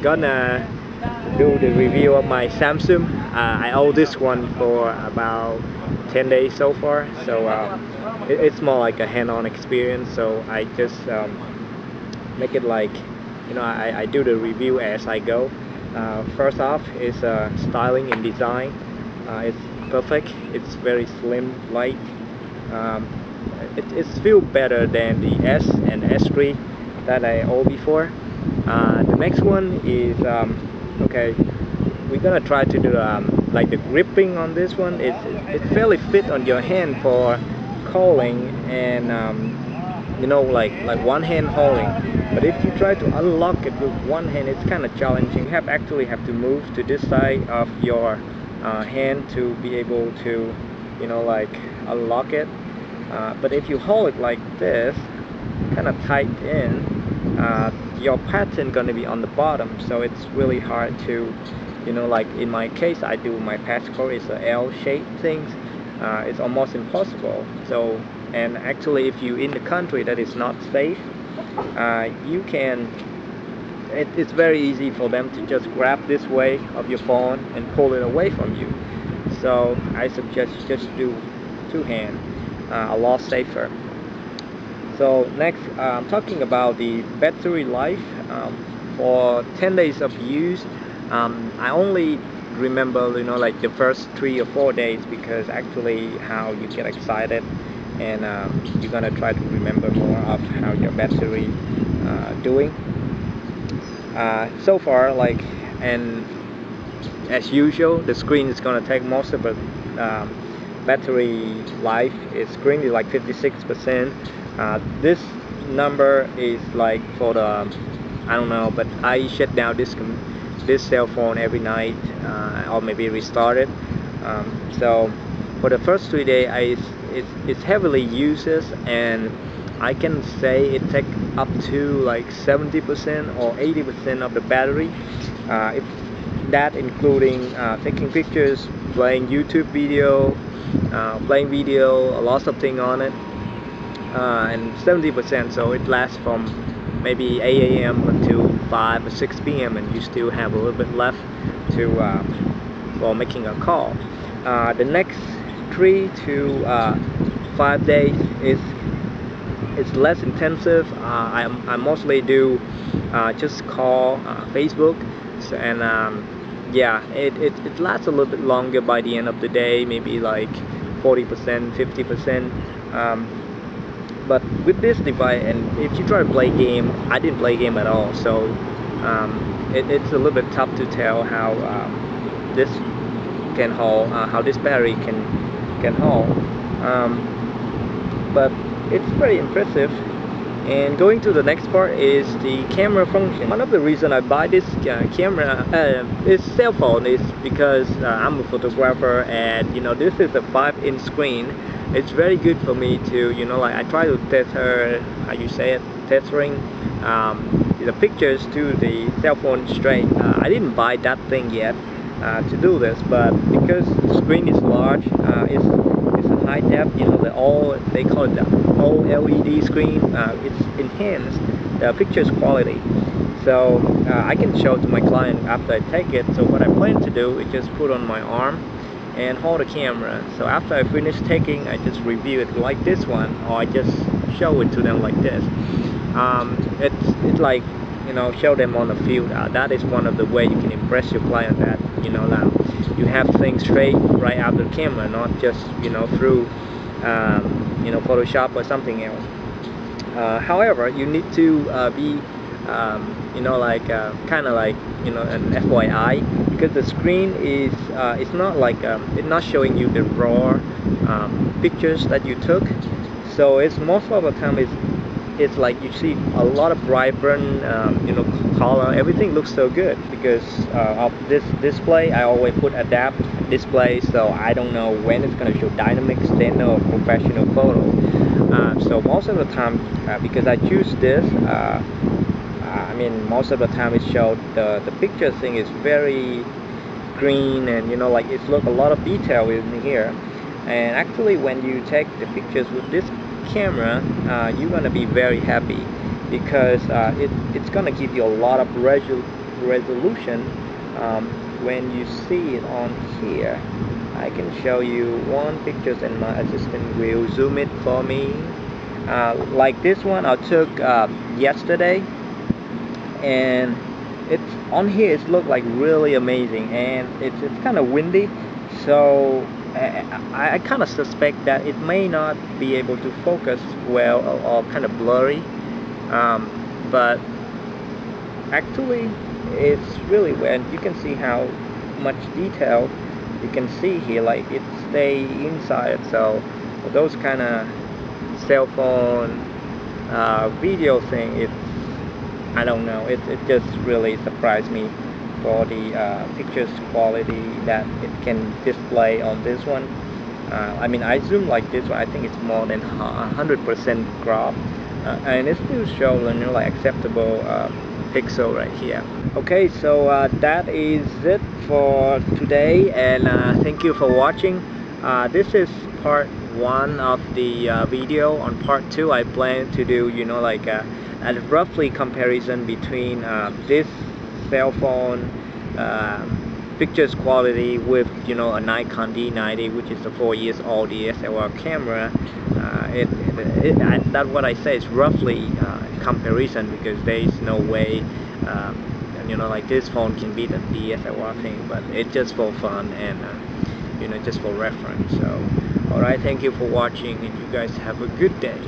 gonna do the review of my Samsung. I own this one for about 10 days so far, so it's more like a hand-on experience. So I just make it like, I do the review as I go. First off is styling and design. It's perfect. It's very slim, light. Um, it's feel better than the S and S3 that I owned before. The next one is okay. We're gonna try to do like the gripping on this one. It's fairly fit on your hand for calling and like one hand holding. But if you try to unlock it with one hand, it's kind of challenging. You have to move to this side of your hand to be able to like unlock it. But if you hold it like this, kind of tight in, your pattern gonna be on the bottom, so it's really hard to like in my case, I do my passcode is a L shape things. It's almost impossible. So, and actually if you in the country that is not safe, you can it's very easy for them to just grab this way of your phone and pull it away from you. So I suggest just do two hand, a lot safer. So next, I'm talking about the battery life. For 10 days of use, I only remember like the first 3 or 4 days, because actually how you get excited and you're gonna try to remember more of how your battery doing. So far, like, and as usual, the screen is gonna take most of it. Battery life is currently like 56%. This number is like for the I don't know, but I shut down this cell phone every night, or maybe restart it. So for the first 3 days, it's heavily uses, and I can say it take up to like 70% or 80% of the battery. If that including taking pictures, playing YouTube video, playing video, lots of things on it, and 70%, so it lasts from maybe 8 a.m. until 5 or 6 p.m. and you still have a little bit left to for making a call. The next 3 to 5 days is it's less intensive. I mostly do just call, Facebook, so, and yeah, it lasts a little bit longer by the end of the day, maybe like 40%, 50%. But with this device, and if you try to play game, I didn't play game at all, so it's a little bit tough to tell how this can hold, how this battery can hold. But it's very impressive. And going to the next part is the camera function. One of the reasons I buy this this cell phone is because I'm a photographer, and this is a 5-inch screen. It's very good for me to like I try to tether, how you say it, tethering the pictures to the cell phone straight. I didn't buy that thing yet to do this, but because the screen is large, it's a high def, they call it the OLED screen. It's enhanced the pictures quality, so I can show it to my client after I take it. So what I plan to do is just put on my arm and hold the camera. So after I finish taking, I just review it like this one, or I just show it to them like this. It's like show them on the field. That is one of the way you can impress your client, that now you have things straight right out of the camera, not just through Photoshop or something else. However, you need to be like kind of like an FYI, because the screen is it's not like it's not showing you the raw pictures that you took. So it's most of the time it's like you see a lot of vibrant color. Everything looks so good because of this display. I always put adapt display, so I don't know when it's going to show dynamic, standard, or professional photo. So most of the time, because I choose this, I mean most of the time it showed the picture thing is very green, and like it's look a lot of detail in here. And actually when you take the pictures with this camera, you're gonna be very happy, because it's gonna give you a lot of resolution. When you see it on here, I can show you one pictures and my assistant will zoom it for me. Like this one I took yesterday, and it's on here, it looked like really amazing, and it's kind of windy, so I kind of suspect that it may not be able to focus well, or kind of blurry, but actually it's really well. You can see how much detail you can see here, like it stay inside. So those kind of cell phone video thing, I don't know, it just really surprised me for the pictures quality that it can display on this one. I mean, I zoom like this one, I think it's more than 100% crop, and it still shows, you know, like acceptable pixel right here. Okay, so that is it for today, and thank you for watching. This is part one of the video. On part two, I plan to do, you know, like a roughly comparison between this cell phone pictures quality with, you know, a Nikon D90, which is a 4 years old DSLR camera. That's what I say is roughly comparison, because there is no way you know, like this phone can beat the DSLR thing, but it's just for fun and you know, just for reference. So alright, thank you for watching, and you guys have a good day.